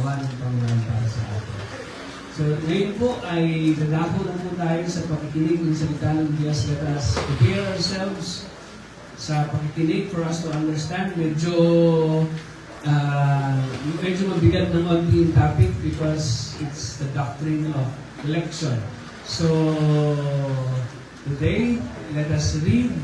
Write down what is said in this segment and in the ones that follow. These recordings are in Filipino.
ginawa ng Panginoon para sa atin. So, ngayon po ay dadako na po tayo sa pakikinig ng salita ng Diyos. Let us prepare ourselves sa pakikinig for us to understand. Medyo mabigat ng onting topic because it's the doctrine of election. So, today, let us read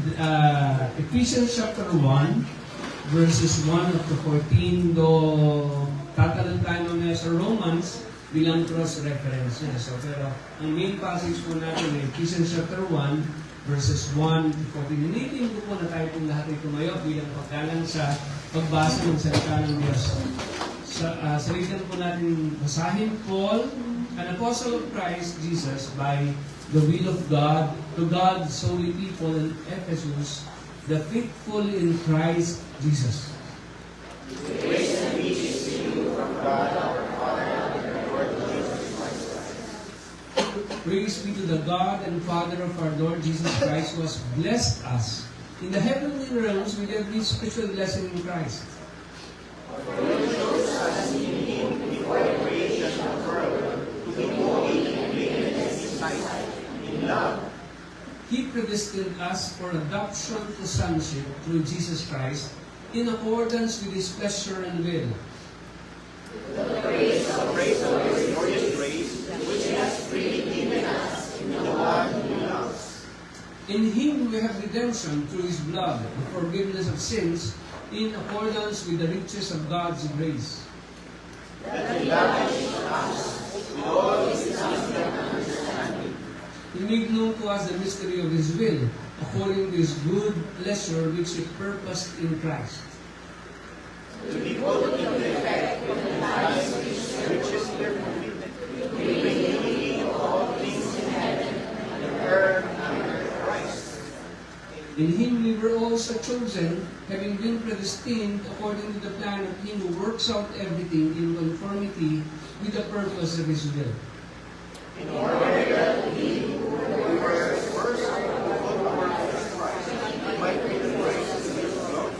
Ephesians chapter 1, verses 1 up to 14. Though tatalan tayo mamaya sa Romans bilang cross-reference niya. So, pero ang main passage po natin ay Ephesians chapter 1, verses 1 to 14. Hinihiling ko po na tayo pong lahat ay tumayo bilang paggalang sa pagbasa ng salita ng Diyos. Salitan po natin basahin. Paul, an apostle of Christ Jesus, by the will of God, to God's holy people in Ephesus, the faithful in Christ Jesus. Grace and peace to you from God our Father and the Lord Jesus Christ. Praise be to the God and Father of our Lord Jesus Christ, who has blessed us in the heavenly realms with every spiritual blessing in Christ. For He chose us in Him before the creation of the world, to be holy and blameless in His sight. In love, He predestined us for adoption to sonship through Jesus Christ, in accordance with His pleasure and will. the praise of His glorious grace, which He has freely given us in the one He loves. In Him we have redemption through His blood, the forgiveness of sins, in accordance with the riches of God's grace. That He lavished us with all His wisdom and understanding. He made known to us the mystery of His will, according to His good pleasure which He purposed in Christ. To be put into effect when the times reaches their fulfillment, bringing all things in heaven and earth under Christ. In Him we were also chosen, having been predestined according to the plan of Him who works out everything in conformity with the purpose of His will. In order that we who were first of Christ might be the praise of His glory.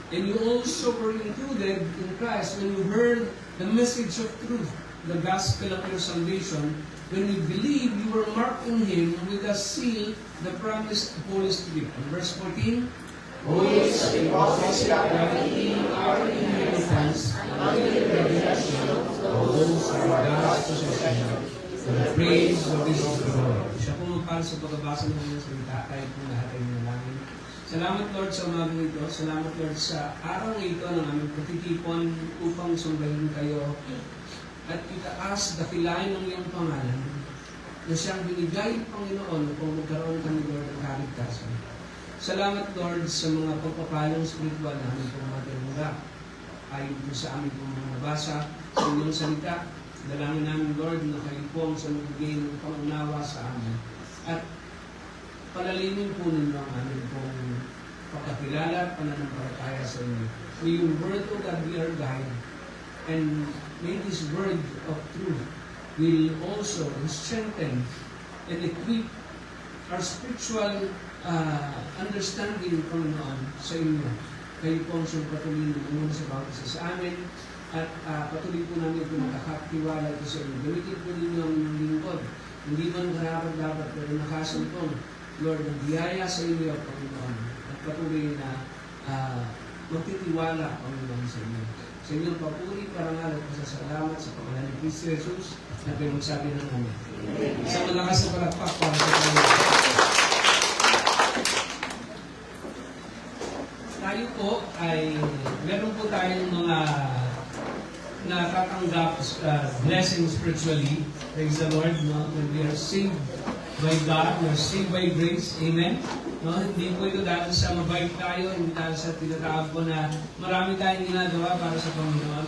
And you also were included in Christ when you heard the message of truth, the gospel of your salvation. When you believed, you were marked in Him with a seal, the promised Holy Spirit. And verse 14, Who is the apostle of gravity, our inheritance, unto the redemption of those who are God's possession, for the praise of His glory. Siya po para sa pagbabasa ng mga salita, tayo po lahat ay nanalangin. Salamat Lord sa umagang ito. Salamat Lord sa araw na ito ng aming pagtitipon upang sumbahin kayo at itaas, dakilain ng iyong pangalan na siyang binigay Panginoon upang magkaroon kami Lord ng kaligtasan. Salamat Lord sa mga pagpapalang spiritual na aming pumatinunga ayon po sa aming pumabasa sa inyong salita. Dalangin namin Lord na kayo po ang sumibigay ng pangunawa sa amin at palalimin po ninyo ang aming pong pagkakilala at pananampalataya sa inyo. May yung word of God be our guide, and may this word of truth will also strengthen and equip our spiritual understanding, Panginoon, sa inyo. Kayo po ang patuloy na muna sa bawat isa sa amin at patuloy po namin kung nakakatiwala ito sa inyo. Gamitin po ninyo ang inyong lingkod. Hindi man dapat pero nakasuntong, Lord, ang biyaya sa inyo, Panginoon, at patuloy na magtitiwala, Panginoon, sa inyo. Sa inyong papuri, parangal at pasasalamat sa pangalan ni Kristo Jesus na pinagsabi ng amin. Sa malakas na palakpak para sa Panginoon. Tayo po ay, meron po tayong mga natatanggap blessing spiritually. Praise the Lord, no? When we are saved by God, we are saved by grace. Amen? No? Hindi po ito dahil sa mabait tayo, hindi dahil sa tinatawag po na marami tayong ginagawa para sa Panginoon.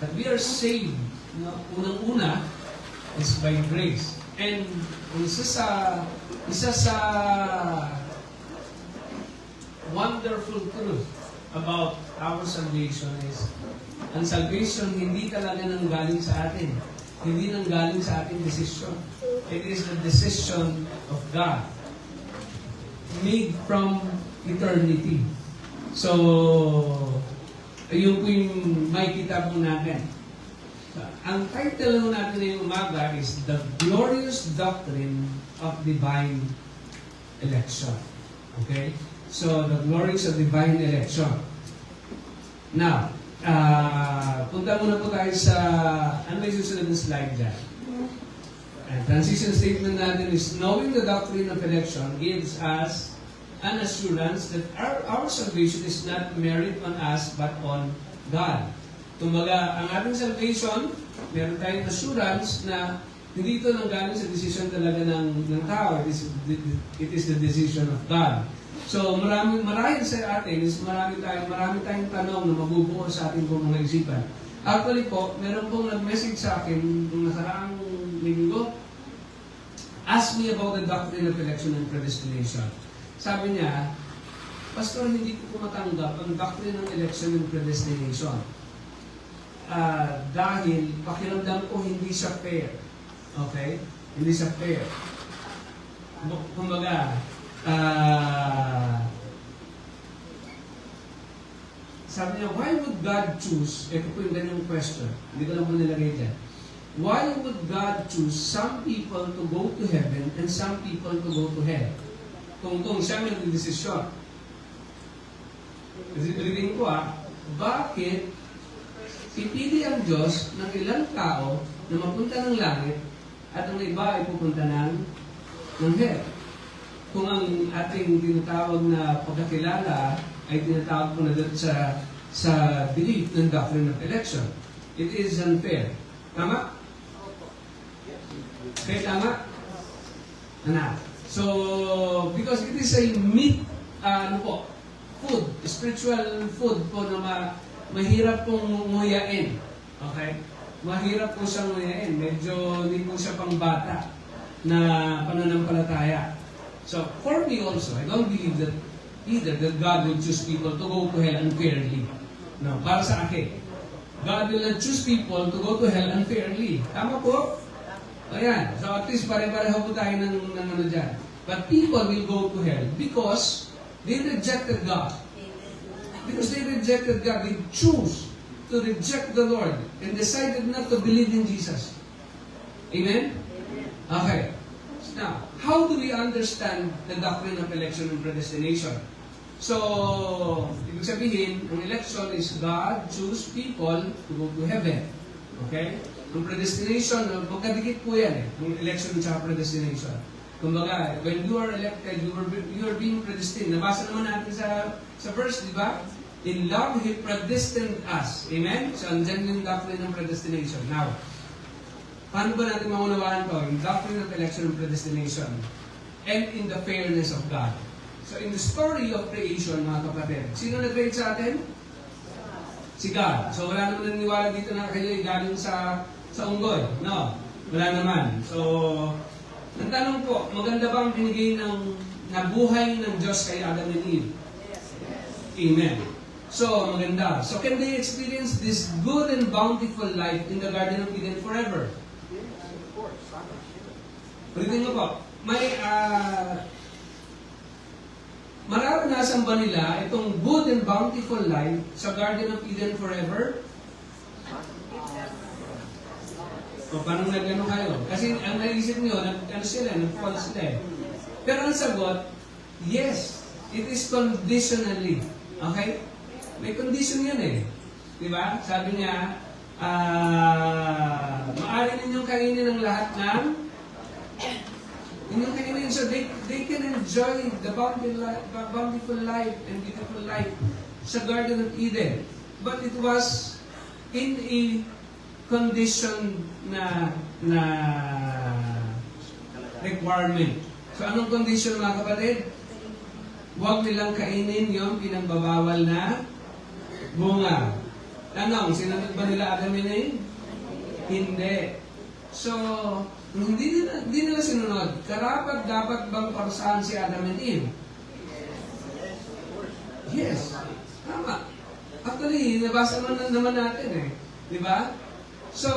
But we are saved, no? Unang-una is by grace. And isa sa wonderful truth about our salvation is ang salvation hindi talaga nang galing sa atin. Hindi nang galing sa ating decision. It is the decision of God made from eternity. So, ayun po yung makikita po natin. Ang title natin ngayong umaga is The Glorious Doctrine of Divine Election. Okay? So, the glories of divine election. Now, punta muna po tayo sa, ano ba yung susunod na slide dyan? Transition statement natin is, knowing the doctrine of election gives us an assurance that our salvation is not merit on us, but on God. Kumbaga, ang ating salvation, meron tayong assurance na hindi ito nanggaling sa decision talaga ng tao. It is the decision of God. So, marahil sa atin is marami tayong tanong na mabubuo sa ating mga isipan. Actually po, meron pong nag-message sa akin nung nasaraang linggo, ask me about the doctrine of election and predestination. Sabi niya, Pastor, hindi ko matanggap ang doctrine ng election and predestination. Dahil pakiramdam ko hindi siya fair. Okay? Hindi siya fair. Kumbaga, sabi niya, why would God choose, ito po yung ganyang question, hindi ko lang po nilagay dyan. Why would God choose some people to go to heaven and some people to go to hell? Kung siya may desisyon. Reading ko bakit pipili ang Diyos ng ilang tao na mapunta ng langit at ang iba ay pupunta ng hell? Kung ang ating tinatawag na pagkakilala ay tinatawag po na doon sa belief ng doctrine of election. It is unfair. Tama? Okay, tama? Ano? So, because it is a meat, food, spiritual food po na mahirap pong nguyain. Okay? Mahirap po siyang nguyain. Medyo hindi po siya pang bata na pananampalataya. So, for me also, I don't believe that either that God will choose people to go to hell unfairly. No, para sa akin. God will not choose people to go to hell unfairly. Tama po? Ayan. So, at least pare-pareho po tayo ng ano dyan. But people will go to hell because they rejected God. Because they rejected God. They choose to reject the Lord and decided not to believe in Jesus. Amen? Okay. Now, how do we understand the doctrine of election and predestination? So, ibig sabihin, ang election is God choose people to go to heaven. Okay? Ang predestination, magkadikit po yan ang election at predestination. Kumbaga, when you are elected, you are being predestined. Nabasa naman natin sa verse, di ba? In love, He predestined us. Amen? So, andyan yung doctrine ng predestination. Now, paano ba natin maunawaan ito? In doctrine of election and predestination and in the fairness of God. So, in the story of creation, mga kapatid, sino nag-create sa atin? Si God. So, wala naman naniwala dito na kayo galing sa unggoy. No. Wala naman. So, ang tanong po, maganda bang binigay na buhay ng Diyos kay Adam and Eve? Amen. So, maganda. So, can they experience this good and bountiful life in the Garden of Eden forever? Ulitin ko po, may mararanasan ba nila itong good and bountiful life sa Garden of Eden forever? O paano nag-ano kayo? Kasi ang naisip nyo, nag-fall sila eh. Pero ang sagot, yes, it is conditionally. Okay? May condition yan eh. Diba? Sabi niya, maaari ninyong kainin ang lahat ng inyong kainin. So they can enjoy the bountiful life and beautiful life sa Garden of Eden. But it was in a condition na requirement. So anong condition mga kapatid? Huwag nilang kainin yung pinagbabawal na bunga. Tanong, sinunod ba nila Adam and Eve? Hindi. So, hindi nila sinunod. Dapat bang parusahan si Adam and Eve? Yes. Tama. Actually, nabasa naman natin eh. Di ba? So,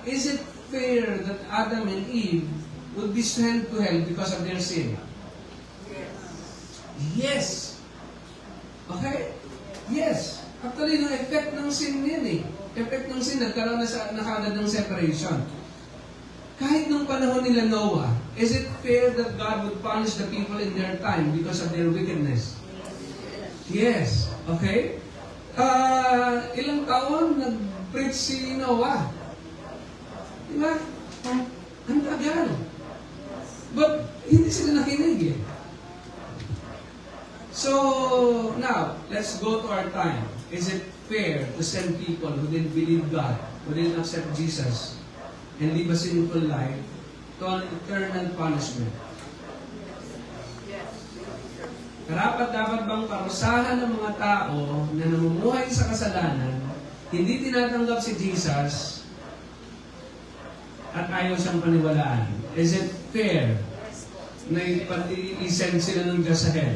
is it fair that Adam and Eve would be sent to hell because of their sin? Yes. Okay? Yes. Actually, yung effect ng sin yan eh. Effect ng sin, nagkaroon na kaagad ng separation. Kahit nung panahon nila Noah, is it fair that God would punish the people in their time because of their wickedness? Yes. Okay? Ilang taon nag-preach si Noah? Diba? Ang tagal. But, hindi sila nakinig eh. So, now, let's go to our time. Is it fair to send people who didn't believe God, who didn't accept Jesus, and live a sinful life to an eternal punishment? Dapat bang parusahan ng mga tao na namumuhay sa kasalanan, hindi tinatanggap si Jesus, at ayaw siyang paniwalaan? Is it fair na i-send sila ng Diyos sa hell?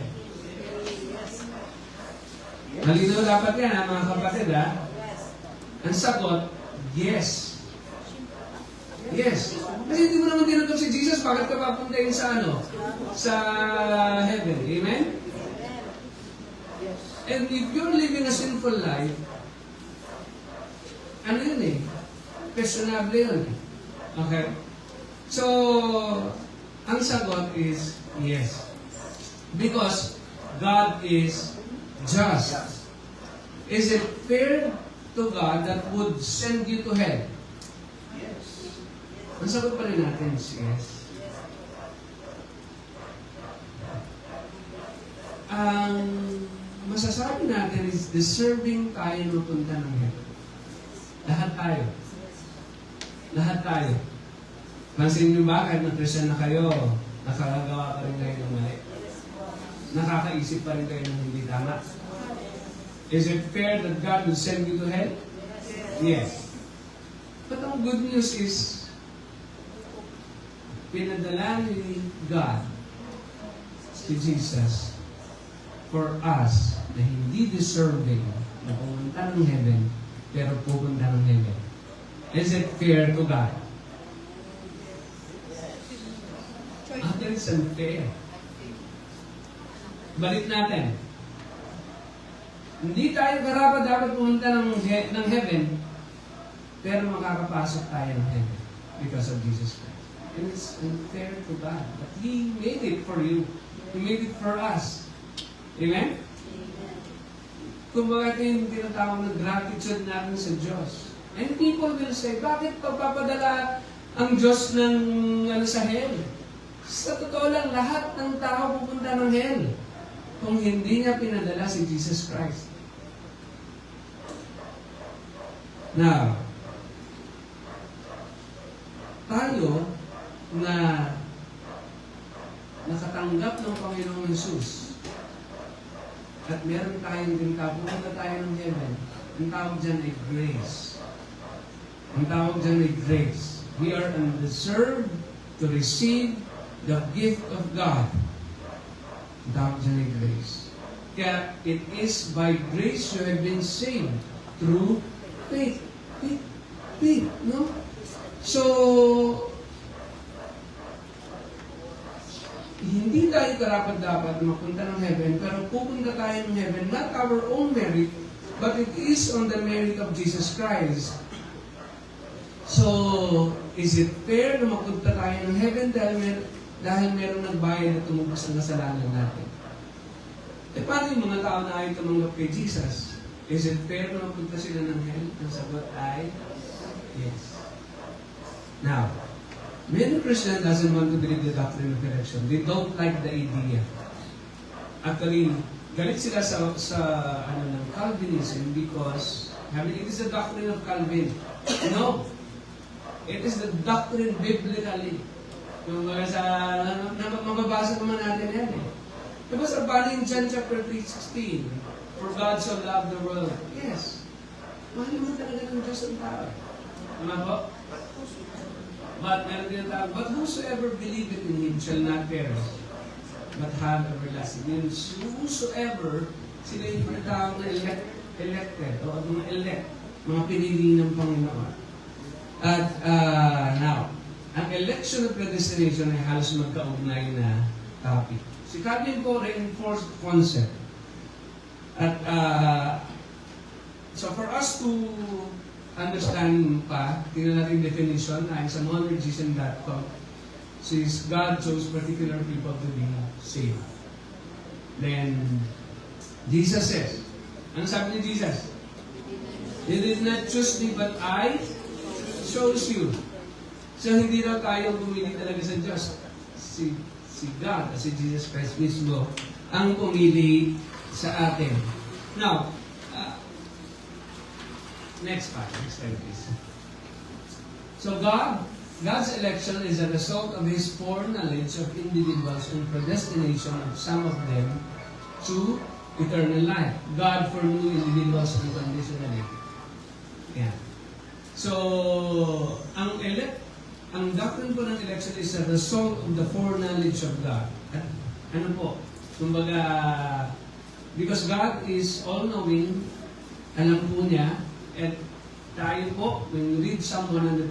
Malinaw dapat yan, ha, mga kapatid, ha? Ang sagot, yes. Yes. Kasi hindi mo naman tinanggap si Jesus, bakit ka papuntahin sa sa heaven? Amen? And if you're living a sinful life, ano yun eh? Questionable yun. Okay? So, ang sagot is yes. Because God is just. Is it fair to God that would send you to hell? Yes. Ang sagot pa rin natin is yes. Ang masasabi natin is deserving tayo na punta ng heaven. Lahat tayo. Lahat tayo. Pansin niyo ba, kahit na-Christian na kayo, nakakagawa pa rin kayo ng mali? Nakakaisip pa rin kayo ng hindi tama? Is it fair that God will send you to hell? Yes. But ang good news is, pinadala ni God si Jesus for us na hindi deserving na pumunta ng heaven, pero pupunta ng heaven. Is it fair to God? Actually, it's unfair. Balik natin. Hindi tayo karapat dapat pumunta ng heaven, pero makakapasok tayo ng heaven because of Jesus Christ. And it's unfair to God. But He made it for you. He made it for us. Amen? Kung bakit yung tinatawag na gratitude natin sa Diyos. And people will say, bakit pagpapadala ang Diyos ng sa hell? Sa totoo lang, lahat ng tao pupunta ng hell kung hindi niya pinadala si Jesus Christ. Now, tayo na nakatanggap ng Panginoong Jesus at meron tayong tinatawag, pupunta tayo ng heaven, ang tawag dyan ay grace. Ang tawag dyan ay grace. We are undeserved to receive the gift of God. Ang tawag dyan ay grace. Kaya it is by grace you have been saved through faith. Faith, no? So, hindi tayo karapat-dapat mapunta ng heaven, pero pupunta tayo ng heaven, not our own merit, but it is on the merit of Jesus Christ. So, is it fair na mapunta tayo ng heaven dahil meron nagbayad na tumubos ang kasalanan natin? E paano yung mga tao na ayaw tumanggap kay Jesus? Is it fair na mapunta sila ng hell? Ang sagot ay yes. Now, many Christians doesn't want to believe the doctrine of election. They don't like the idea. Actually, galit sila sa ng Calvinism because it is the doctrine of Calvin. No. It is the doctrine biblically. Yung mababasa naman natin yan eh. Diba sa Baling John chapter 3:16, for God so loved the world. Yes. Mahal naman talaga ng Diyos ang tao. Ano po? But meron din ang tao, but whosoever believeth in Him shall not perish, but have everlasting. Means whosoever, sila yung tinatawag na elected, o mga elect, mga pinili ng Panginoon. At now, ang election at predestination ay halos magkaugnay na topic. Si Calvin po reinforced concept. At So for us to understand pa, tingnan natin yung definition ayon sa monergism.com, says God chose particular people to be saved. Then, Jesus says, ano sabi ni Jesus? You did not choose me, but I chose you. So, hindi daw tayo pumili talaga sa Diyos. Si God, si Jesus Christ mismo, ang pumili sa atin. Now, next slide please. So, God's election is a result of His foreknowledge of individuals and predestination of some of them to eternal life. God foreknew individuals unconditionally. Yeah. So, ang doctrine po ng election is a result of the foreknowledge of God. At ano po? Kumbaga, because God is all-knowing, alam po niya, at tayo po, when you read Psalm 139,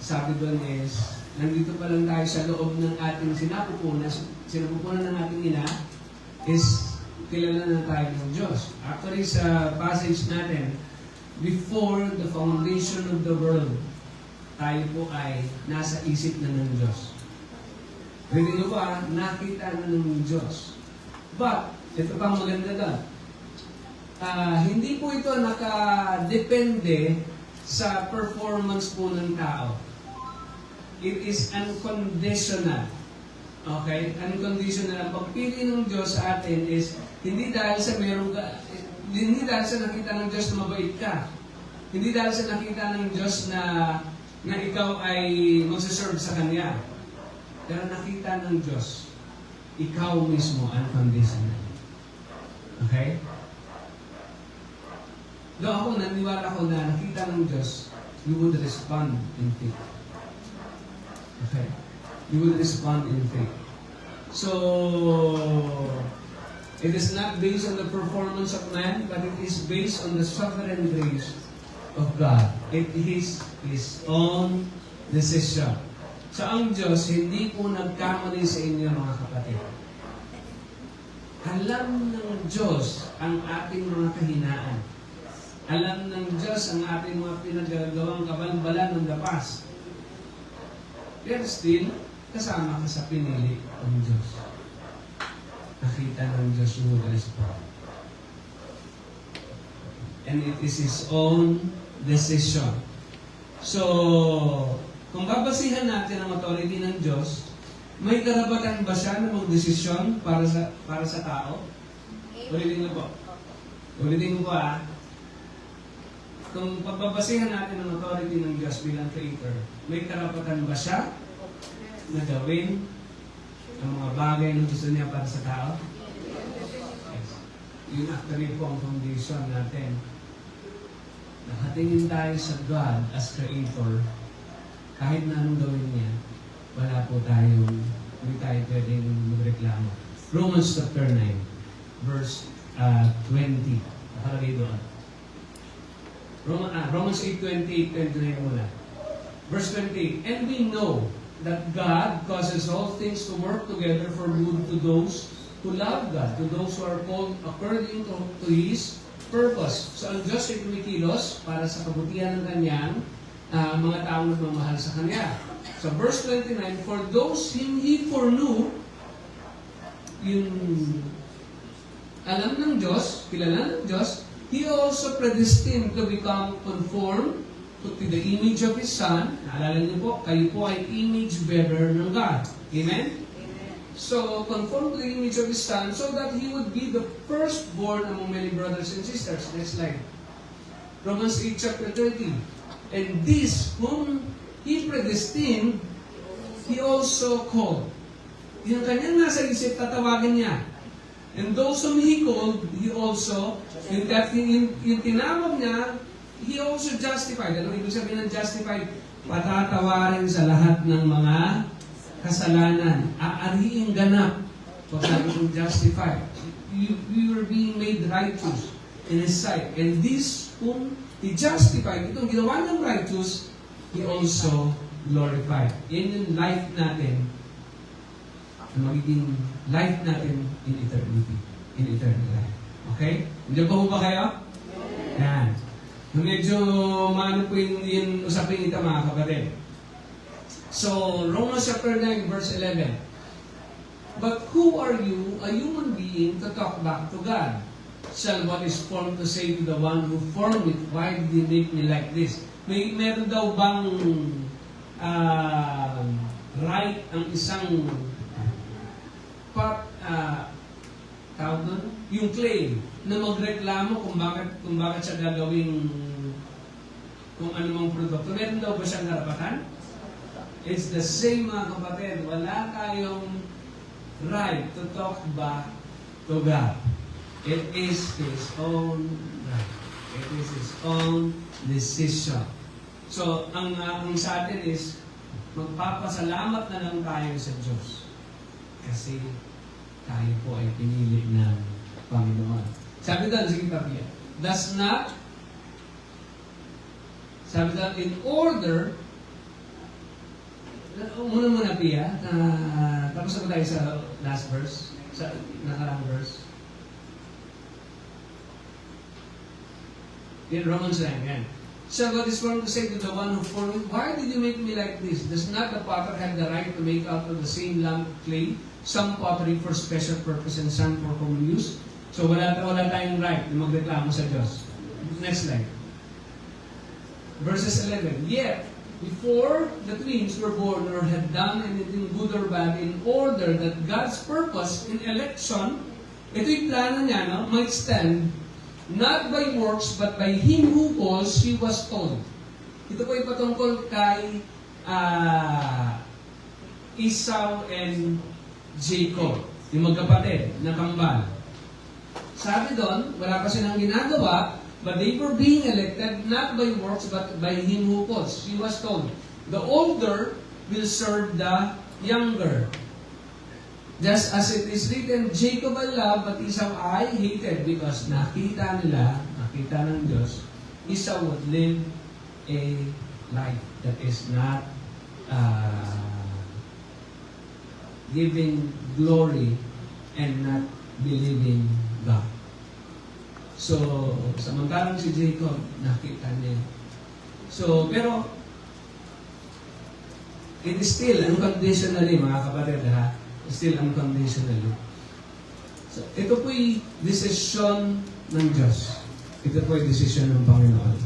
sabi doon is, nandito pa lang tayo sa loob ng ating sinapupunan ng ating ina, is kilala na tayo ng Diyos. Actually, sa passage natin, before the foundation of the world, tayo po ay nasa isip na ng Diyos. Reading nyo ba, nakita na ng Diyos. But, ito pang maganda doon. Hindi po ito nakadepende sa performance po ng tao. It is unconditional. Okay? Unconditional. Ang pagpili ng Diyos sa atin is hindi dahil sa nakita ng Diyos na mabait ka. Hindi dahil sa nakita ng Diyos na ikaw ay magsiserve sa Kanya. Pero nakita ng Diyos, ikaw mismo unconditional. Okay? Doon ako, naniwala ko na nakita ng Diyos, you would respond in faith. Okay? You will respond in faith. So, it is not based on the performance of man, but it is based on the sovereign grace of God. It is His own decision. So, ang Diyos, hindi po nagkamali sa inyo, mga kapatid. Alam ng Diyos ang ating mga kahinaan. Alam ng Diyos ang ating mga pinagagawang kabalbalan ng lapas. Pero still, kasama ka sa pinili ng Diyos. Nakita ng Diyos yung respond. And it is His own decision. So, kung babasihan natin ang authority ng Diyos, may karapatan ba siya na magdesisyon para sa tao? Ulitin ko po. Ulitin ko po Kung pagbabasihan natin ang authority ng Diyos bilang Creator, may karapatan ba siya na gawin ang mga bagay na gusto niya para sa tao? Yes. Yun actually po ang foundation natin. Nakatingin tayo sa God as Creator, kahit na anong gawin niya, wala po hindi tayo pwedeng magreklamo. Romans chapter 9, verse 20. Nakalagay doon. Romans 8:28-29 muna. Verse 20, and we know that God causes all things to work together for good to those who love God, to those who are called according to His purpose. So ang Diyos ay kumikilos para sa kabutihan ng Kanyang mga taong nagmamahal sa Kanya. So verse 29, for those whom He foreknew, yung alam ng Diyos, kilala ng Diyos, He also predestined to become conformed to the image of His Son. Naalala niyo po, kayo po ay image bearer ng God. Amen? So, conform to the image of His Son so that He would be the firstborn among many brothers and sisters. Next slide. Romans 8 chapter 30. And this, whom He predestined, He also called. Yung kanyang nasa isip, tatawagin niya. And those whom He called, He also, yung tinawag niya, He also justified. Ano ibig sabihin ng justified? Patatawarin sa lahat ng mga kasalanan. Aariing ganap. Pag sabi kong justified. We were being made righteous in His sight. And this whom He justified, itong ginawa ng righteous, He also glorified. Yan yung life natin, magiging life natin in eternity, in eternal life. Okay? Hindi ba ba kayo? Yan. Medyo maano po yung usapin ito mga kapatid. So, Romans chapter 9, verse 11. But who are you, a human being, to talk back to God? Shall what is formed to say to the one who formed it, why did you make me like this? Meron daw bang right ang isang tawag nun? Yung claim na magreklamo kung bakit siya gagawing kung anumang produkto. Meron daw ba siyang karapatan? It's the same mga kapatid. Wala tayong right to talk back to God. It is His own right. It is His own decision. So, ang sa atin is, magpapasalamat na lang tayo sa Diyos. Kasi tayo po ay pinili ng Panginoon. Sabi doon, sige papiya, does not, sabi doon, in order, muna Pia, tapos ako tayo sa last verse, sa nakarang verse. In Romans 9, yan. So God is going to say to the one who formed me, why did you make me like this? Does not the potter have the right to make out of the same lump of clay some pottery for special purpose and some for common use? So wala tayong right na magreklamo sa Diyos. Next slide. Verses 11. Yet, before the twins were born or had done anything good or bad, in order that God's purpose in election, ito yung plano niya, no, might stand, not by works, but by Him who calls, He was told. Ito po ay patungkol kay Esau and Jacob, yung magkapatid na kambal. Sabi doon, wala pa silang ginagawa, but they were being elected not by works, but by Him who calls. He was told, the older will serve the younger. Just as it is written, Jacob I love, but Esau I hated, because nakita ng Diyos, Esau would live a life that is not giving glory and not believing God. So, samantalang si Jacob, nakita niya. So, pero, it is still unconditionally, mga kapatid, ha? Still unconditionally. So, ito po'y desisyon ng Diyos. Ito po'y desisyon ng Panginoon.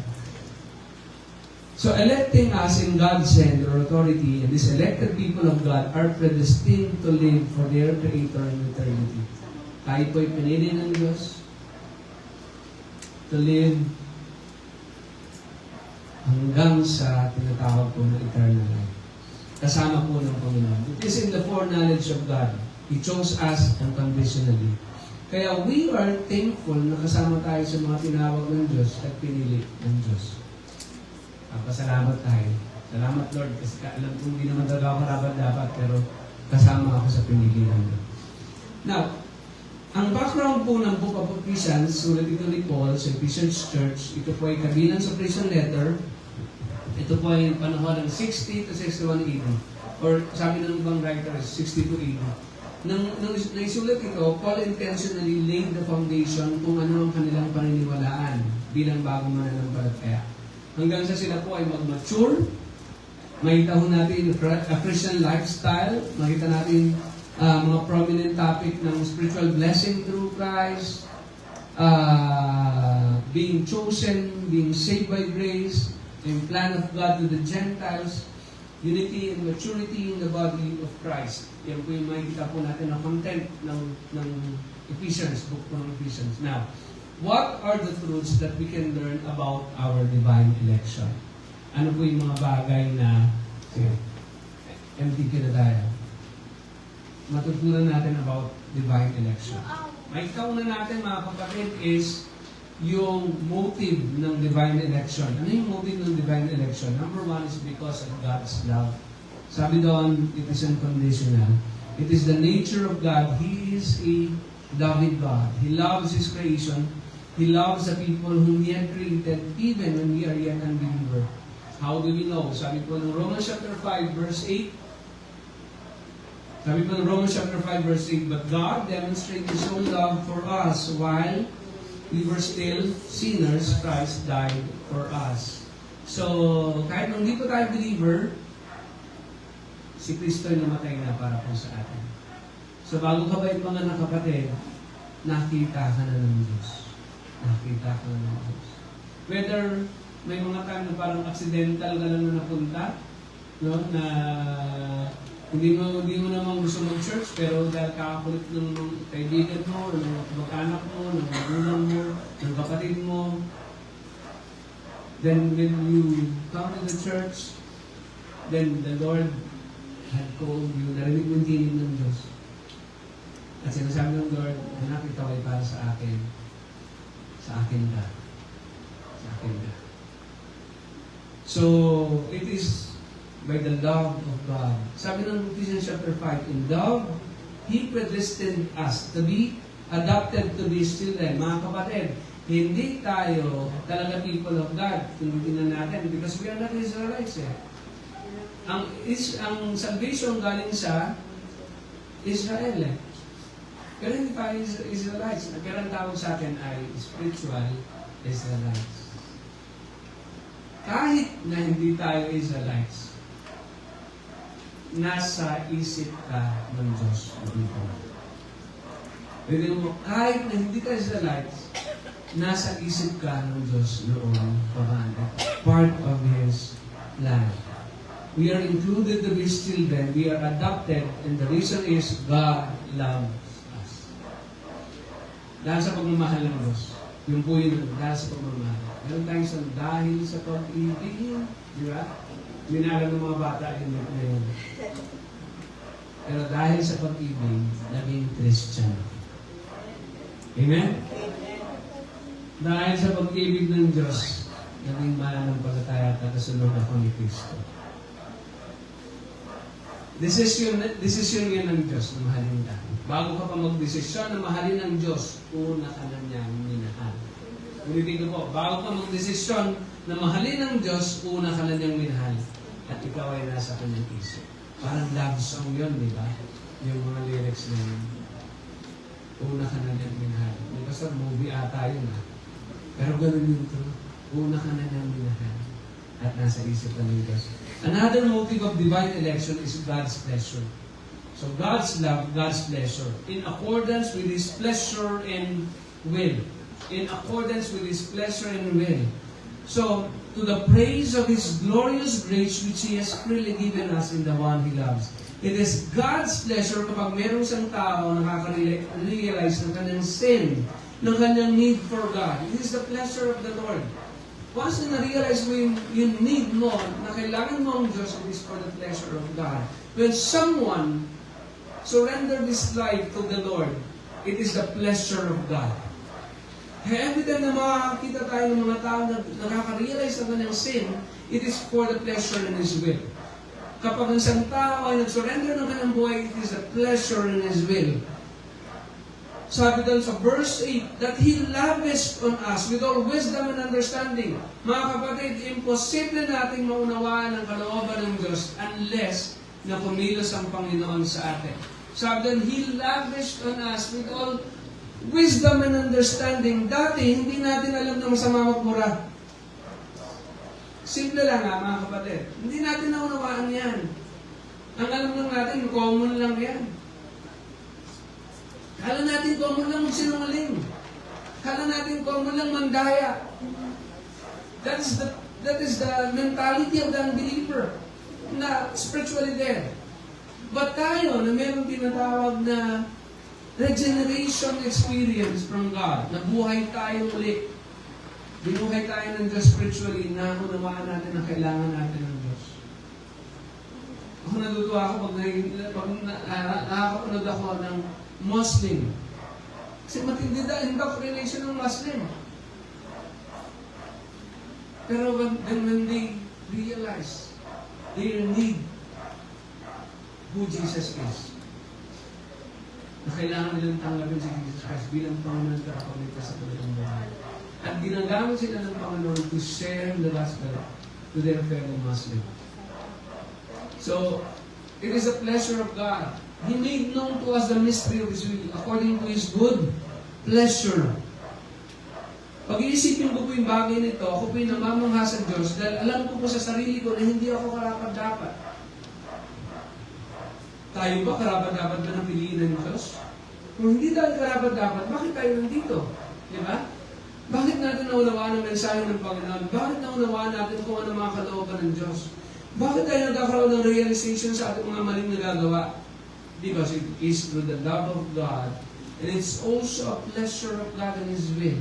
So, electing us in God's hand or authority, and these elected people of God are predestined to live for their Creator in eternity. Tayo po'y pinili ng Diyos to live hanggang sa tinatawag po na eternal life. Kasama po ng Panginoon. It is in the foreknowledge of God. He chose us unconditionally. Kaya we are thankful na kasama tayo sa mga tinawag ng Diyos at pinili ng Diyos. Pasalamat tayo. Salamat Lord, kasi alam kong hindi naman talaga ako dapat, pero kasama ako sa pinili ng Diyos. Now, ang background po ng Book of Ephesians, sulat ito ni Paul sa Ephesians Church, ito po ay kabilang sa prison letter. Ito po ay panahon ng 60 to 61 AD. Or sabi ng ibang writer, 62 AD. Nang naisulat ito, Paul intentionally laid the foundation kung ano ang kanilang paniniwalaan bilang bagong mananampalataya. Hanggang sa sila po ay mag-mature, makita ho natin a Christian lifestyle, makita natin mga prominent topic ng spiritual blessing through Christ, being chosen, being saved by grace, yung plan of God to the Gentiles, unity and maturity in the body of Christ. Yan po yung makikita po natin na content ng Ephesians, book ng Ephesians. Now, what are the truths that we can learn about our divine election? Ano po yung mga bagay na, MTQ na tayo, matutunan natin about divine election. May kauna natin mga kapatid is yung motive ng divine election. Ano yung motive ng divine election? Number one is because of God's love. Sabi doon, it is unconditional. It is the nature of God. He is a loving God. He loves His creation. He loves the people whom He had created even when we are yet unbeliever. How do we know? Sabi po ng Romans chapter 5 verse 8, sabi po ng Romans chapter 5 verse 8, but God demonstrated His own love for us while we were still sinners, Christ died for us. So, kahit nung hindi pa tayo believer, si Kristo ay namatay na para po sa atin. So, bago ka ba yung mga nakapatid, nakita ka na ng Diyos. Nakita ka na ng Diyos. Whether may mga time na parang accidental ka lang na napunta, no, na hindi mo naman gusto mag-church, pero dahil kakakulit ng kaibigan mo, ng mag-anak mo, ng magulang mo, ng kapatid mo, then when you come to the church, then the Lord had called you, narinig mo yung tinig ng Diyos. At sinasabi ng Lord, anak, ito ay para sa akin. Sa akin ka. Sa akin ka. So, it is by the love of God. Sabi ng Ephesians chapter 5, in love, He predestined us to be adopted to be His children. Mga kapatid, hindi tayo talaga people of God. Tinitingnan natin because we are not Israelites eh. Ang salvation galing sa Israel eh. Pero hindi tayo Israelites. Pero ang tawag sa atin ay spiritual Israelites. Kahit na hindi tayo Israelites, nasa isip ka ng Diyos. Pwede mo, kahit na hindi tayo Israelites, nasa isip ka ng Diyos noon pamana. Part of His plan. We are included to His children. We are adopted, and the reason is God loves us. Dahil sa pagmamahal ng Diyos. Yung po yun, dahil sa pagmamahal. Meron tayong sa dahil sa pag-ibig. Di ba? Minalang ng mga bata yun na yun. Pero dahil sa pag-ibig, naging Christian. Amen? Dahil sa pag-ibig ng Diyos, naging mananampalataya at kasunod ako ni Kristo. Desisyon yan ng Diyos na mahalin ka. Bago ka pa magdesisyon na mahalin ng Diyos, una ka na niyang minahal. Ulitin ko po, bago ka magdesisyon na mahalin ng Diyos, una ka na niyang minahal. At ikaw ay nasa kanyang isip. Parang love song yun, di ba? Yung mga lyrics na yun. Una ka na niyang minahal. May basta movie ata yun ha. Pero ganun yun to. Una ka na niyang minahal. At nasa isip ka ng Diyos. Another motive of divine election is God's pleasure. So God's love, God's pleasure. In accordance with His pleasure and will. In accordance with His pleasure and will. So, to the praise of His glorious grace which He has freely given us in the one He loves. It is God's pleasure kapag merong isang tao nakaka-realize ng kanyang sin, ng kanyang need for God. It is the pleasure of the Lord. Once na na-realize mo yung need mo, na kailangan mo ang Diyos, it is for the pleasure of God. When someone surrender this life to the Lord, it is the pleasure of God. Kaya every time na makakita tayo ng mga tao na nakaka-realize ng kanyang sin, it is for the pleasure and His will. Kapag ang isang tao ay nag-surrender ng kanyang buhay, it is the pleasure and His will. Sabi doon sa verse 8, that He lavished on us with all wisdom and understanding. Mga kapatid, imposible nating maunawaan ang kalooban ng Diyos unless na kumilos ang Panginoon sa atin. Sabi doon, He lavished on us with all wisdom and understanding. Dati, hindi natin alam na masama magmura. Simple lang ha, mga kapatid. Hindi natin naunawaan yan. Ang alam lang natin, common lang yan. Kala natin common lang magsinungaling. Kala natin common lang mandaya. That is the mentality of the unbeliever na spiritually dead. But tayo, na mayroong tinatawag na regeneration experience from God, na buhay tayo ulit. Binuhay tayo ng Diyos spiritually, na unawaan natin na kailangan natin ng Diyos. Ako natutuwa ako pag nakakapanood ako ng Muslim. Kasi matindi dahil indoctrination ng Muslim. Pero when they realize their need who Jesus is, na kailangan nilang tanggapin si Jesus Christ bilang Panginoon at Panginoon sa kanilang buhay. At ginagamit sila ng Panginoon to share the gospel to their fellow Muslim. So, it is a pleasure of God. He made known to us the mystery of His will according to His good pleasure. Pag-iisipin ko po yung bagay nito, ako po yung namamangha sa Diyos dahil alam ko po sa sarili ko na hindi ako karapat-dapat. Tayo ba karapat-dapat ba na piliin ng Diyos? Kung hindi tayo karapat-dapat, bakit tayo nandito? Di ba? Bakit natin naunawaan ang mensahe ng Panginoon? Bakit naunawaan natin kung ano mga kalooban ng Diyos? Bakit tayo nagkakaroon ng realization sa ating mga maling nagagawa? Because it is through the love of God, and it's also a pleasure of God and His will.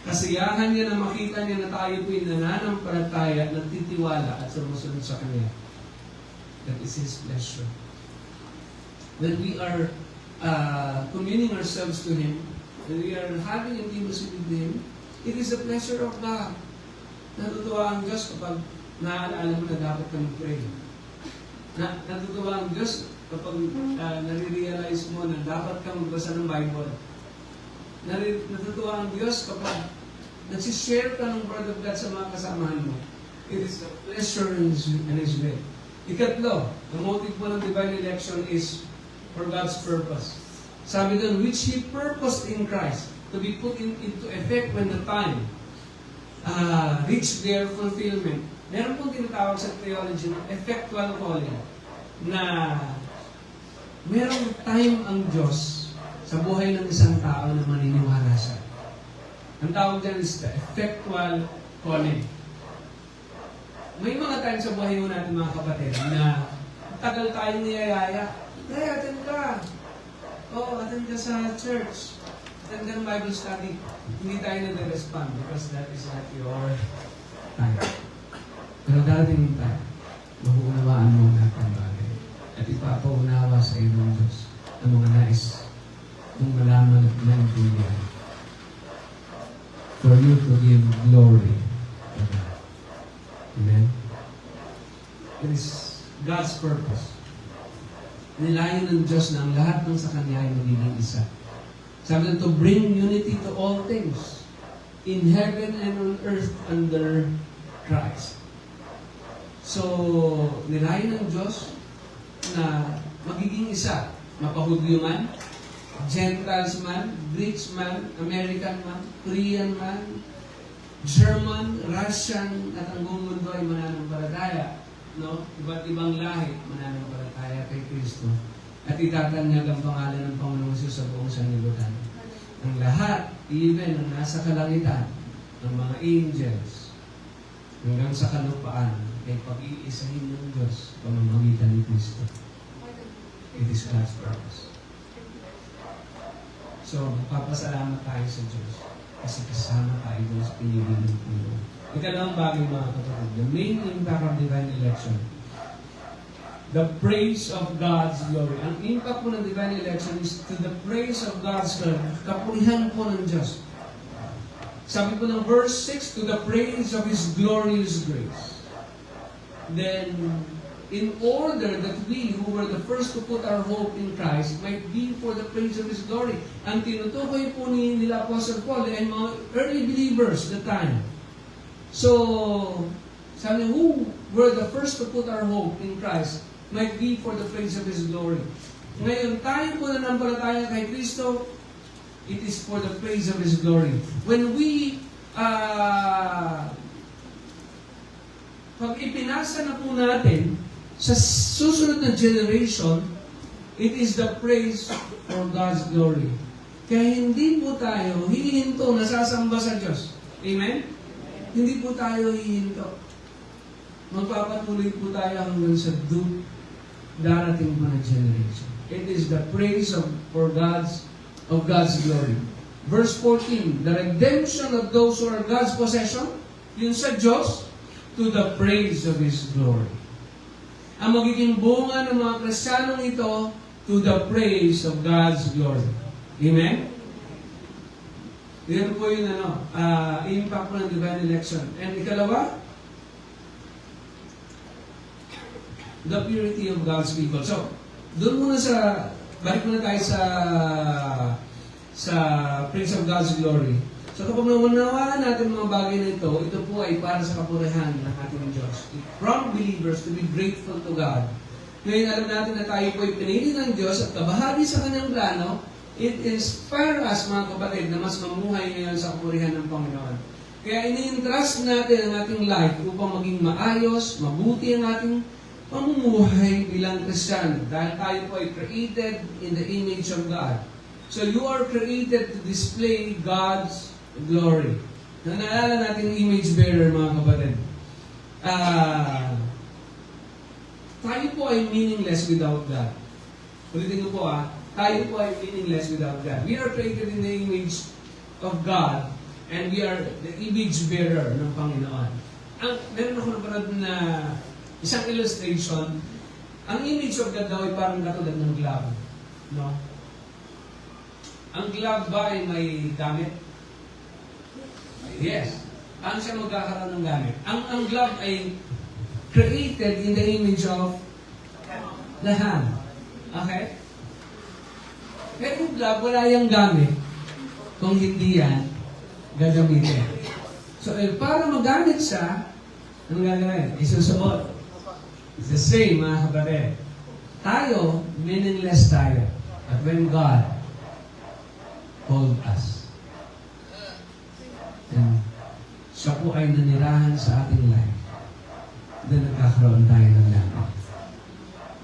Kasiyahan niya na makita niya na tayo po'y nananampalataya, nagtitiwala at sumusunod sa Kanya. That is His pleasure. When we are communing ourselves to Him, when we are having intimacy with Him, it is the pleasure of God. Natutuwa ang Diyos kapag naaalala mo na dapat kang pray. Natutuwa ang Diyos kapag nare-realize mo na dapat kang magbasa ng Bible. Natutuwa ang Diyos kapag nagsishare ka ng Word of God sa mga kasamahan mo. It is the pleasure in His will. Ikatlo, the motive po ng divine election is for God's purpose. Sabi doon, which He purposed in Christ to be put into effect when the time reach their fulfillment. Meron pong tinatawag sa theology ng effectual calling na merong time ang Diyos sa buhay ng isang tao na maniniwala siya. Ang tawag dyan is the effectual calling. May mga time sa buhay mo natin mga kapatid na tagal tayong niyayaya. Hey, attend ka! Attend ka sa church. Attend ka ng Bible study. Hindi tayo nag-respond because that is not your time. Pero darating yung time, mahuunawaan mo ang lahat ng bagay. At ipapaunawa sa iyo ng Diyos ang mga nais mong malaman at maintindihan. For you to give glory to God. Amen? It is God's purpose. Nilayan ng Diyos na ang lahat ng sa Kanya ay magiging isa. Sabi na to bring unity to all things in heaven and on earth under Christ. So, nilayan ng Diyos na magiging isa. Mapahudyo man, Gentiles man, Greeks man, American man, Korean man, German, Russian, at ang buong mundo ay mananampalataya. No? Iba't ibang lahi mananampalataya kay Kristo. At itatanyag ang pangalan ng Panginoong Hesus sa buong sanlibutan. Ang lahat, even ang nasa kalangitan, ng mga angels, hanggang sa kalupaan, ay pag-iisahin ng Diyos pamamagitan ni Kristo. It is God's purpose. So, papasalamat tayo sa Diyos kasi kasama tayo doon sa pinili ng Panginoon. Ikalawang bagay mga kapatid, the main impact of divine election, the praise of God's glory. Ang impact po ng divine election is to the praise of God's glory. Kapurihan po ng Diyos. Sabi po ng verse 6, to the praise of His glorious grace. Then, in order that we who were the first to put our hope in Christ might be for the praise of His glory. Ang tinutukoy po nila Apostle Paul ay mga early believers that time. So, sabi who were the first to put our hope in Christ might be for the praise of His glory. Ngayon, tayo po na nampalataya kay Kristo, it is for the praise of His glory. When we pag ipinasa na po natin sa susunod na generation, it is the praise for God's glory. Kaya hindi po tayo hihinto nasasamba sa Diyos. Amen? Hindi po tayo hihinto. Magpapatuloy po tayo hanggang sa darating po na generation. It is the praise for God's glory. Verse 14, the redemption of those who are God's possession, yun sa Diyos, to the praise of His glory. Ang magiging bunga ng mga Kristiyanong ito, to the praise of God's glory. Amen? Yan po yung impact po ng divine election. And ikalawa, the purity of God's people. So, doon muna balik muna tayo sa praise of God's glory. So kapag naunawaan natin mga bagay na ito po ay para sa kapurihan ng ating Diyos. From believers to be grateful to God. Ngayon alam natin na tayo po ay pinili ng Diyos at kabahagi sa Kanyang plano it inspire us, mga kapatid, na mas mamuhay ngayon sa kapurihan ng Panginoon. Kaya ini-entrust natin ang ating life upang maging maayos, mabuti ang ating pamumuhay bilang Kristiyano. Dahil tayo po ay created in the image of God. So you are created to display God's glory. Naalala natin yung image bearer, mga kapatid. Tayo po ay meaningless without God. Ulitin ko po tayo po ay meaningless without God. We are created in the image of God and we are the image bearer ng Panginoon. Meron ako napanood na isang illustration. Ang image of God daw ay parang katulad ng glove. No? Ang glove ba ay may gamit? Yes. Ang siya magkakaroon ng gamit. Ang glove ay created in the image of the hand. Okay? Pero yung glove, wala yung gamit kung hindi yan gagamitin. So, para magamit siya, anong gagawin? Isusuot. It's the same, mga kapatid. Tayo, meaningless tayo. But when God called us, and siya po ay nanirahan sa ating life, then nagkakaroon tayo ng langit.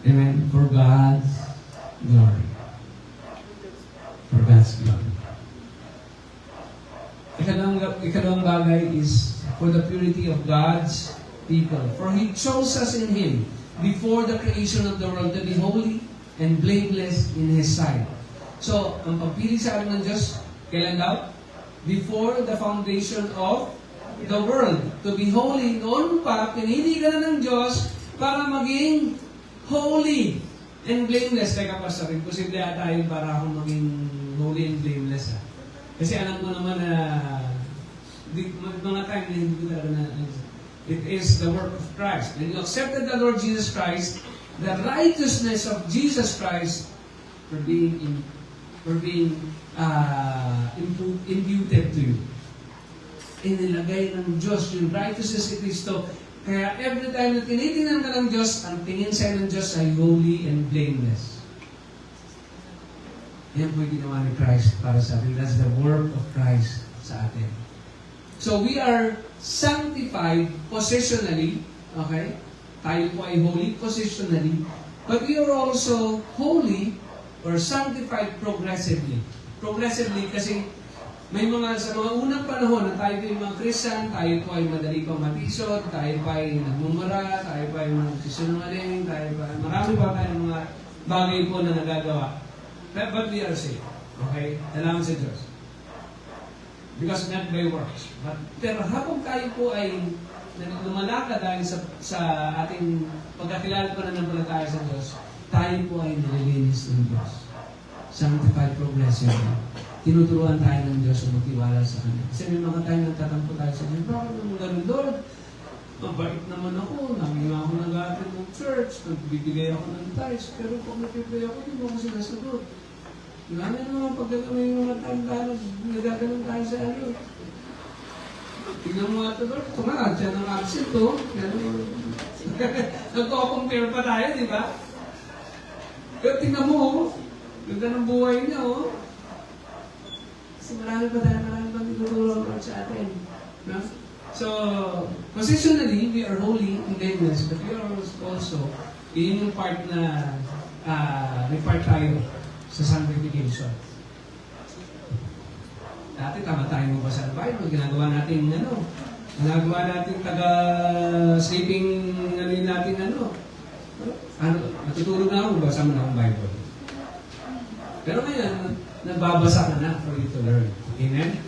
Amen? For God's glory. For God's glory. Ikalawang bagay is for the purity of God's people. For He chose us in Him before the creation of the world to be holy and blameless in His sight. So, ang pagpili sa atin ng Diyos, kailan daw? Before the foundation of the world. To be holy. Noon pa, pinili ka na ng Diyos para maging holy and blameless. Teka, pastorin, posible tayo para akong maging holy and blameless. Kasi alam ko naman na mga time na hindi ko talaga na it is the work of Christ. When you accepted the Lord Jesus Christ, the righteousness of Jesus Christ for being imputed to you. Inilagay ng Diyos yung righteousness ni Kristo. Kaya every time na tinitingnan ka ng Diyos, ang tingin sa'yo ng Diyos ay holy and blameless. Yan po yung ginawa ni Christ para sa atin. That's the work of Christ sa atin. So we are sanctified positionally. Okay? Tayo po ay holy positionally. But we are also holy or sanctified progressively. Progressively kasi may sa mga unang panahon na tayo po yung mga Christian, tayo po ay madali pang matisod, tayo pa ay nagmumura, tayo pa ay magsisinungaling, tayo pa ay marami pa tayong mga bagay po na nagagawa. But we are saved. Okay? Salamat sa Diyos. Because not by works. Pero habang tayo po ay lumalakad dahil sa ating pagkakilala po na nampalataya sa Diyos, tayo po ay nililinis ng Diyos. Sanctified progressive. Tinuturuan tayo ng Diyos na magtiwala sa Kanya. Kasi may mga tayo nagtatampo tayo sa Kanya. Bakit naman ganun, Lord? Mabait naman ako. Nangyayon ako nag-aatin ng church. Nagbibigay ako ng tithes. Pero pag napipray ako, hindi mo ako sinasagot. Wala na naman pag may mga tayo nagaganon tayo sa ano. Tingnan mo nga ito, Lord. Ito nga, dyan ang absent to. Nagko-compare pa tayo, di ba? Pero tingnan mo, ganda ng buhay niya, Kasi marami pang tinutulong sa atin. No? So, positionally, we are holy in blameless, but we are also, yun yung part na may part tayo sa sanctification. Dati, tama tayo magbasa ng Bible, ginagawa natin taga-sleeping natin matutulog na ako, magbasa mo na akong Bible. Pero ngayon, nagbabasa ka na for you to learn. Amen?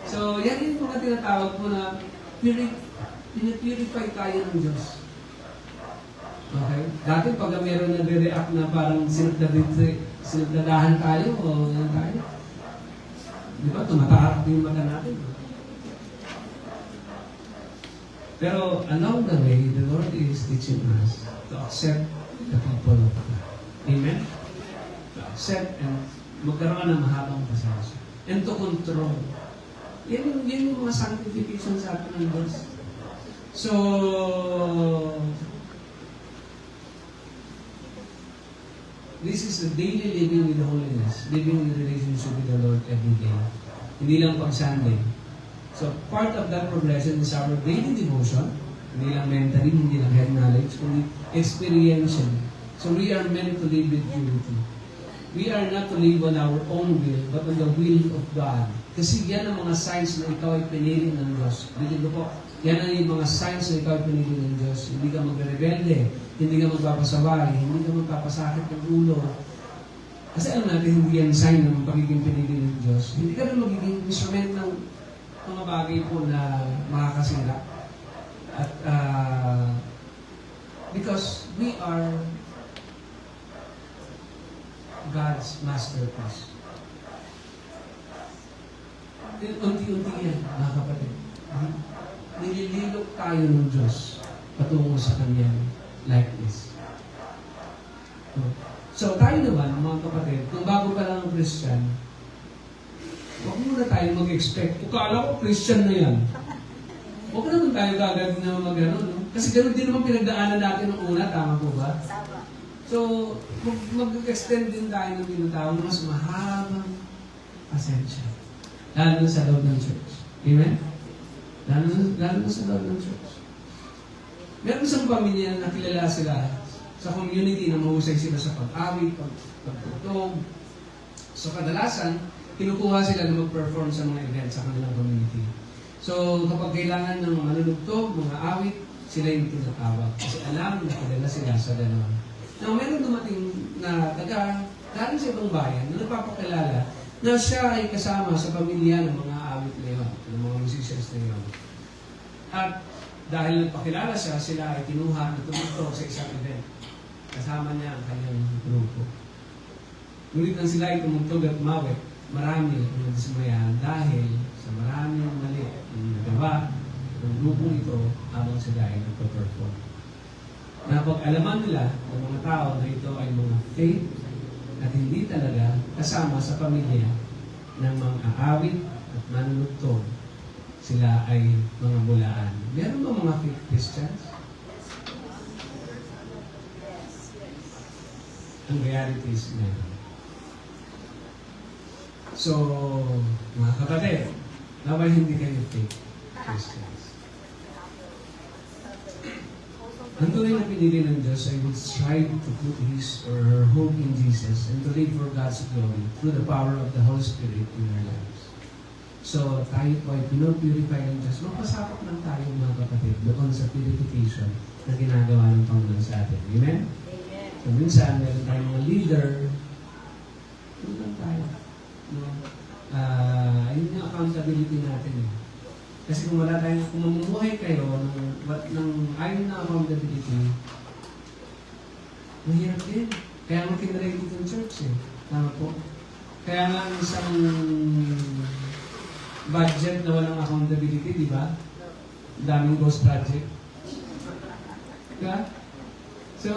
So, yan yung mga tinatawag mo na pinipurify tayo ng Diyos. Okay? Dati pag meron nagre-react na parang sinagdadahan tayo o yan tayo. Di ba? Tumataarap din yung mata natin. Pero along the way, the Lord is teaching us to accept the people of God. Amen? To accept and magkaroon ng mahabang pasensya. And to control. Yan yung mga sanctification sa atin ng Diyos. So, this is the daily living with holiness, living in relationship with the Lord every day. Hindi lang pag Sunday. So, part of that progression is our daily devotion. Hindi lang mentally, hindi lang head knowledge, kundi experiential. So, we are meant to live with purity. We are not to live on our own will, but on the will of God. Kasi yan ang mga signs na ikaw ay pinili ng Diyos. Bilhin ko po, yan ang yung mga signs na ikaw ay pinili ng Diyos. Hindi ka magre-rebelde, hindi ka magpapasaway, hindi ka magpapasakit ng ulo. Kasi alam natin, hindi yan sign ng pagiging pinili ng Diyos. Hindi ka rin magiging instrument ng mga bagay po na makakasira. At because we are God's masterpiece. Unti-unti yan, mga kapatid. Nilililok tayo ng Diyos patungo sa Kanyang likeness. So, tayo naman, mga kapatid, kung bago pa lang ang Christian, huwag muna tayo mag-expect. Ukala ko, Christian na yan. Huwag naman tayo kagad na mag-ano, no? Kasi gano'n din naman pinagdaanan natin ng una, tama po ba? So, mag-extend din tayo ng tinatawag mas mahabang pasensya. Lalo na sa loob ng church. Amen? Lalo na sa loob ng church. Meron isang pamilya na nakilala sila sa community na mahusay sila sa pag-awit, pagtutog. So, kadalasan, kinukuha sila na mag-perform sa mga event sa kanilang community. So, kapag kailangan ng mga manunugtog, mga awit, sila yung tinatawag. Kasi alam na kilala sila sa gano'n. Now, meron dumating na galing sa ibang bayan na nagpapakilala na siya ay kasama sa pamilya ng mga awit na yun, ng mga musicians na yun. At dahil nagpakilala siya, sila ay kinuha na tumugtog sa isang event. Kasama niya ang kanyang grupo. Ngunit nang sila ay tumugtog at mawit, marami ang nadismayahan dahil sa maraming mali ang nagawa ng grupong ito habang sila ay nagpa-perform. Napag-alaman nila ng mga tao na ito ay mga fake at hindi talaga kasama sa pamilya ng mga aawit at manunugtog. Sila ay mga bulaan. Meron ba mga fake Christians? Ang reality is meron. So, mga kapatid, naway hindi kayo fake Christians. Ang tunay na pinili ng Diyos ay would strive to put his or her hope in Jesus and to live for God's glory through the power of the Holy Spirit in our lives. So, tayo po ay pinopurify ng Diyos. Magpasakop lang tayo mga kapatid doon sa purification na ginagawa ng Panginoon sa atin. Amen? Amen. So, minsan, meron tayong mga leader. Doon lang tayo. No? Yun yung accountability natin. Kasi kung wala tayong, kung mamumuhay kayo ng ayon na accountability, mahirap din. Kaya nga kinarelate yung church eh. Tama po. Kaya nga isang budget na walang accountability, di ba? Daming ghost project. Diba? So,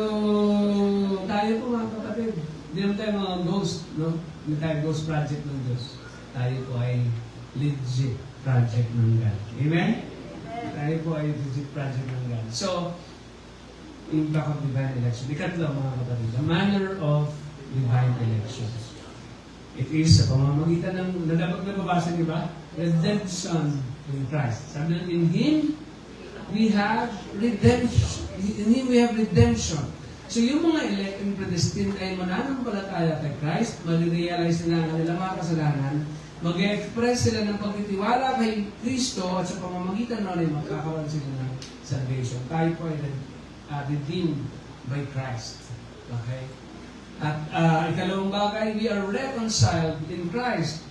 tayo po mga kapatid. Hindi naman tayo mga ghost, no? Hindi tayo ghost project ng Diyos. Tayo po ay legit project ng God. Amen? Tayo po ay legit project ng God. So, impact of divine election. Ikatlo mga kapatid, the manner of divine election. It is sa pamamagitan ng, nababasa niyo ba? Redemption in Christ. Sabi na, in Him, we have redemption. In Him, we have redemption. So, yung mga elect and predestined ay mananampalataya kay Christ, marirealize nila ang kanilang mga kasalanan, mag-express sila ng pagtitiwala kay Kristo at sa pamamagitan na rin magkakaroon sila ng salvation. Tayo po ay redeemed by Christ. Okay? At ikalawang bagay, we are reconciled in Christ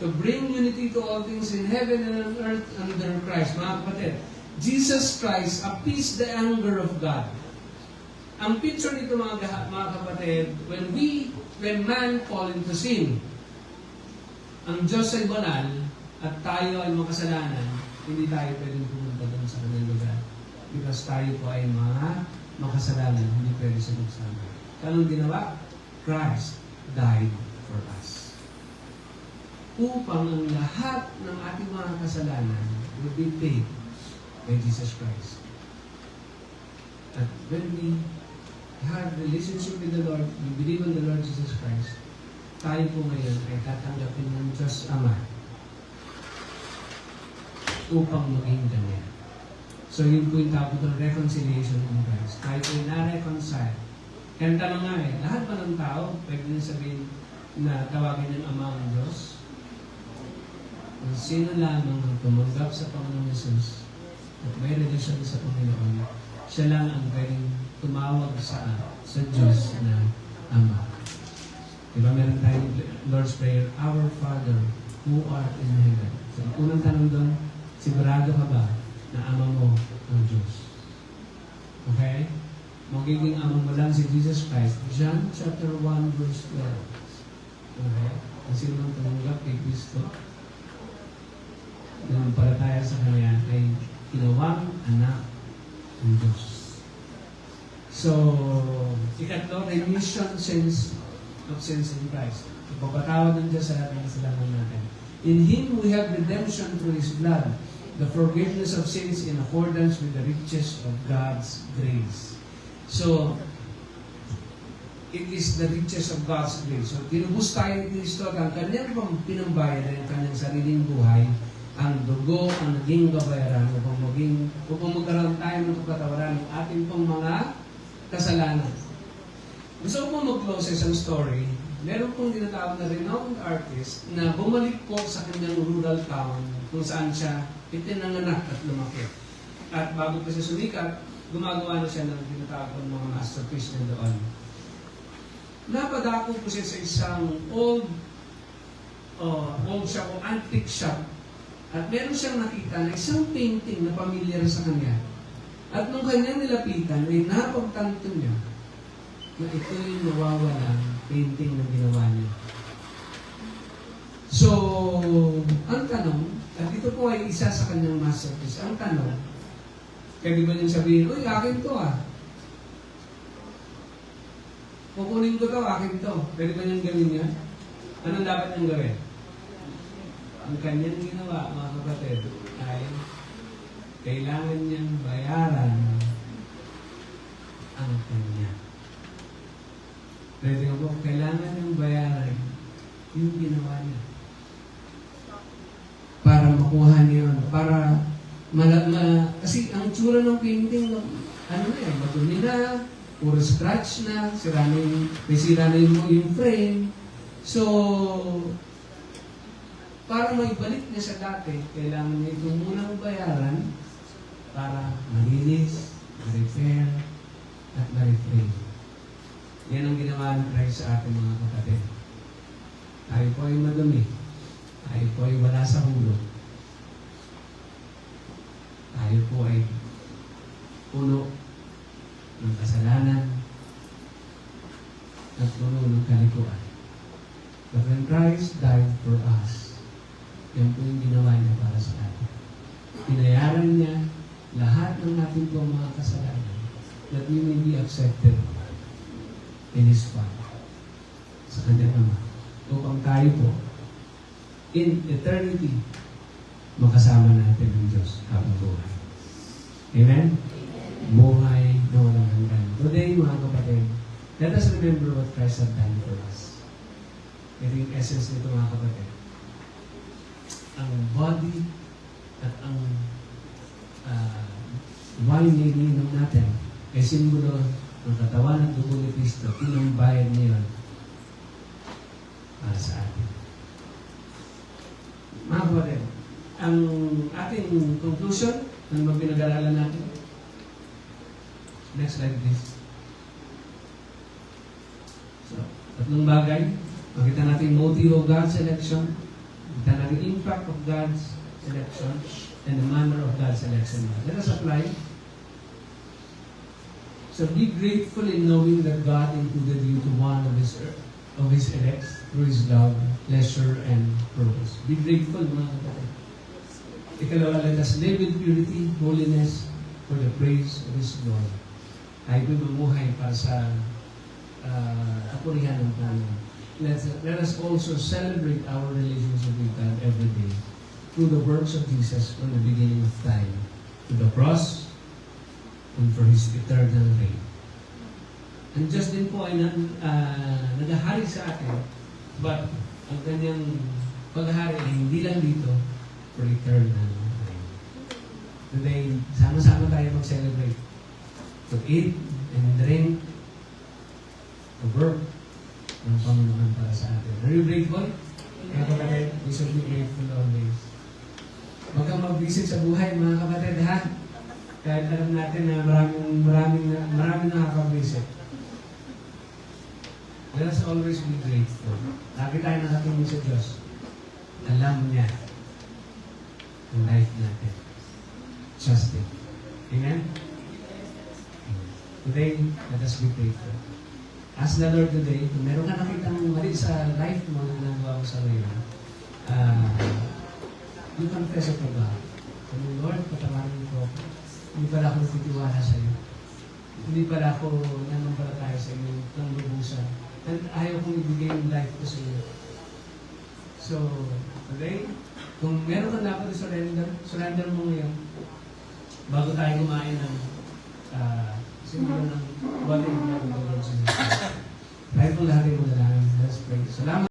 to bring unity to all things in heaven and on earth under Christ. Mga kapatid, Jesus Christ appeased the anger of God. Ang picture nito mga kapatid, when man fall into sin, ang Diyos ay banal at tayo ay makasalanan, hindi tayo pwedeng pumunta doon sa kanyang lugar. Because tayo po ay mga makasalanan, hindi pwede sa magsama. Anong ginawa? Christ died for us. Upang ang lahat ng ating mga kasalanan will be paid by Jesus Christ. At when we have relationship with the Lord, we believe in the Lord Jesus Christ, tayo po ngayon ay tatanggapin ng Diyos Ama upang maging ganyan. So yun po yung topic ng reconciliation in Christ. Tayo po yung na-reconcile. Kaya tanong nga lahat ba ng tao pwede na sabihin na tawagin ng Ama ang Diyos? Kung sino lamang ang tumanggap sa Panginoong Jesus at may relasyon sa Panginoon, siya lang ang pwedeng tumawag sa Diyos na Ama. Diba meron tayong Lord's Prayer, Our Father, who art in heaven. So, ang unang tanong doon, sigurado ka ba na Ama mo ang Diyos? Okay? Magiging Ama mo lang si Jesus Christ. John chapter 1 verse 12. Okay? Ang sino mang tumanggap kay Kristo, nanampalataya sa Kanya ay ginawang anak ng Diyos. So, ikatlo, remission of sins in Christ. Ipapatawad ng Diyos sa lahat ng kasalanan natin. In Him we have redemption through His blood, the forgiveness of sins in accordance with the riches of God's grace. So, it is the riches of God's grace. So, tinubos tayo ni Kristo at ang kanyang pinambayad ng kanyang sariling buhay, ang dugo ang naging kabayaran upang magkaroon tayo ng kapatawaran ng ating pong mga kasalanan. Gusto ko pong mag-close sa isang story. Meron pong tinatawag na renowned artist na bumalik po sa kanyang rural town kung saan siya itinanganak at lumaki. At bago pa siya sumikat, gumagawa na siya ng tinatawag ng mga masterpiece na doon. Napadako po siya sa isang old shop o antique shop. At meron siyang nakita na isang painting na pamilyar sa kanya. At nung kanyang nilapitan, ay napagtanto niya na ito yung nawawalang painting na ginawa niya. So, ang tanong, at ito po ay isa sa kanyang masterpiece. Ang tanong, pwede ba niyang sabihin, uy, akin to ah. Kukunin ko to, akin to. Pwede ba niyang gawin yan? Anong dapat niyang gawin? Ang kanyang ginawa, mga kapatid, ay kailangan niyang bayaran ang kanya. Pwede nga po, kailangan niyang bayaran yung ginawa niya. Para makuha niya yun. Para, kasi ang tsura ng painting, madumi na, puro scratch na, may sira na yung frame. So, para maibalik niya sa dati, kailangan niya itong munang bayaran para malinis, ma-repair, at ma-reframe. Yan ang ginawa ng Christ sa ating mga kapatid. Tayo po ay madumi. Tayo po ay wala sa hulog. Tayo po ay puno ng kasalanan at puno ng kalikuan. But when Christ died for us, yan po yung ginawa niya para sa atin. Pinayaran niya lahat ng ating po mga kasalanan that we may be accepted in His Father, sa kanyang Ama, upang tayo po in eternity makasama natin ng Diyos habang buhay. Amen? Buhay na walang hanggan. Today, mga kapatid, let us remember what Christ had done for us. Ito yung essence nito, mga kapatid. Ang body at ang wine na iniinom natin ay simbolo ng katawan at dugo ni Kristo. Pinambayad niya yun para sa atin. Mga kapatid, ang ating conclusion ng mga pinag-aralan natin. Next slide, please. So, tatlong bagay. Makita natin motive of God's election, makita natin impact of God's election, and the manner of God's election. Let us apply. So be grateful in knowing that God included you to one of His elects through His love, pleasure, and purpose. Be grateful, mga kapatid. Ikalawa, let us live with purity, holiness, for the praise of His glory. Tayo po'y mamuhay para sa kapurihan ng Panginoon. Let us also celebrate our relationship with God every day through the works of Jesus from the beginning of time to the cross and for His eternal reign. Ang Diyos din po ay naghahari sa atin, but ang kanyang paghahari ay hindi lang dito, for eternal. Today, sama-sama tayo mag-celebrate. To eat and drink, to work ng Panginoon para sa atin. Are you grateful? Mga kapatid, we should be grateful always. Huwag kang mag-visit sa buhay, mga kapatid, ha? Kahit alam natin na maraming nakaka-visit. Let us always be grateful. Lagi tayo nakatingin sa Diyos. Alam niya ang life natin. Trust Him. Amen? Today, let us be grateful. Ask the Lord today, kung meron ka nakitang mali sa life mo na nagawa mo sa ngayon, you confess it to God. Sabi, Lord, patawarin ko ako. Hindi pala ako nagtitiwala sa iyo. Hindi pala ako nanampalataya sa iyo ng lubusan. And ayaw kong ibigay yung life ko sa iyo. So, today, kung meron ka dapat surrender mo ngayon, bago tayo kumain ng simbolo ng body and blood of the Lord Jesus Christ. Tayo po lahat ay manalangin. Let's pray. Salamat.